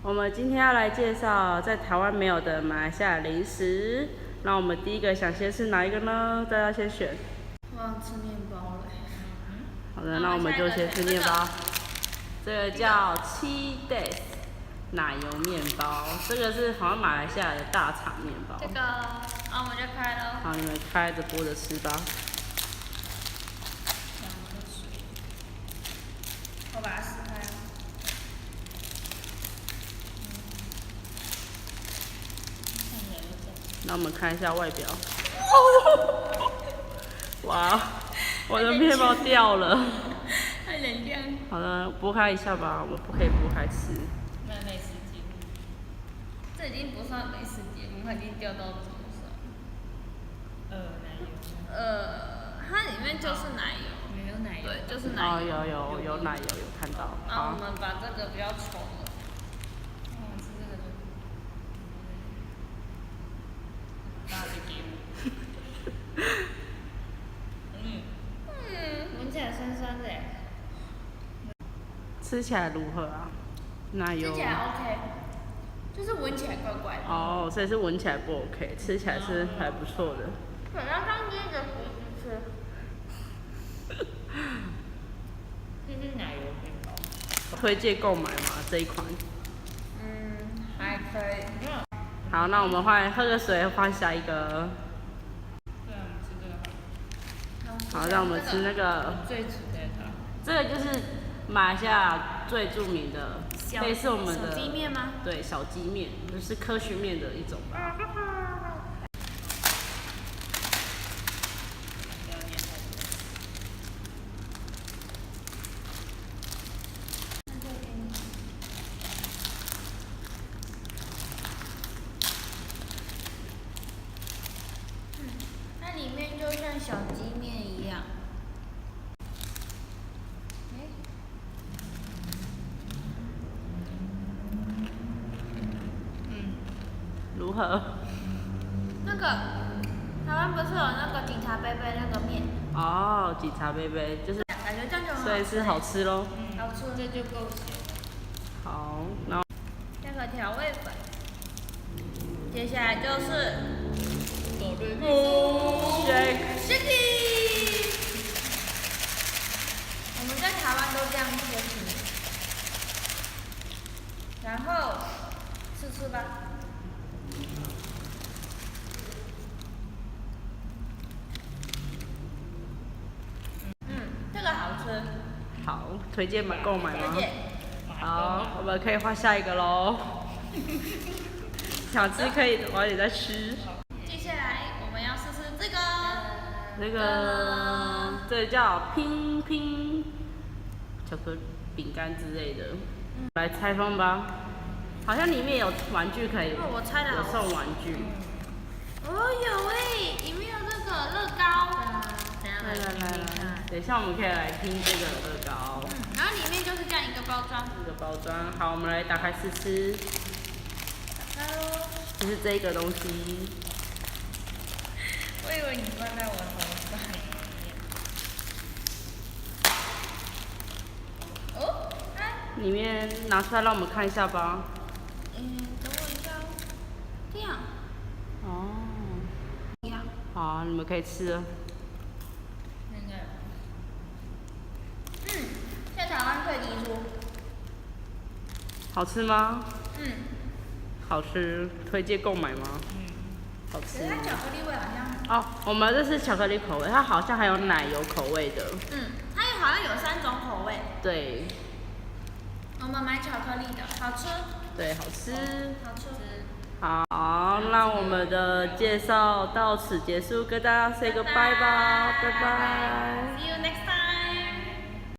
我们今天要来介绍在台湾没有的马来西亚零食。那我们第一个想先是哪一个呢？大家先选。我想吃面包了。好的，那我们就先吃面包。这个叫7 days 奶油面包，这个是好像马来西亚的大肠面包。这个，我们就开了。好，你们开着剥着吃吧。我把它撕开了。那我们看一下外表。哇，我的面包掉了。太冷亮。好的，剥开一下吧，我们不可以剥开吃。美食节目。这已经不算美食节目，它已经掉到桌上。奶油。它里面就是奶油。没有奶油。对，就是奶油。哦，有奶油，有看到。好，我们把这个比较丑的。吃这个就。大的给我。闻起来酸酸的。吃起来如何啊？奶油。吃起来 OK， 就是闻起来怪怪的。哦，所以是闻起来不 OK， 吃起来是还不错的。对，要当第一个胡子吃。这是奶油面包。推荐购买吗？这一款？还可以。好，那我们喝个水，换下一个。对啊，我们吃这个。好，让我们吃那个。最主的它。这个就是马来西亚最著名的，类似我们的小鸡面吗？对，小鸡面，就是科学面的一种吧。它里面就像小鸡面一样。如何？那个台湾不是有那个警察贝贝那个面？哦，警察贝贝就是，感觉这样就很好吃。所以是好吃咯。好吃，这就够咸。好，然后加个调味粉。接下来就是shake。我们在台湾都这样吃。然后吃吧。这个好吃。好，推荐购买吗？推荐。好，我们可以换下一个喽。想吃可以晚点再吃。接下来我们要试试这个。这叫拼拼巧克力饼干之类的。来拆封吧。好像里面有玩具可以。我猜的。有送玩具。有里面有这个乐高。来，等一下我们可以来拼这个乐高。然后里面就是这样一个包装。好，我们来打开试吃。打开喽。就是这个东西。我以为你放在我头上。里面拿出来让我们看一下吧。等我一下哦。这样。好，你们可以吃了。在台湾可以提出。好吃吗？好吃，推荐购买吗？好吃。它巧克力味好像。我们这是巧克力口味，它好像还有奶油口味的。它好像有3种口味。对。我们买巧克力的，好吃。对，好吃。好吃。好，那我们的介绍到此结束，跟大家 say goodbye 吧，拜拜。See you next time.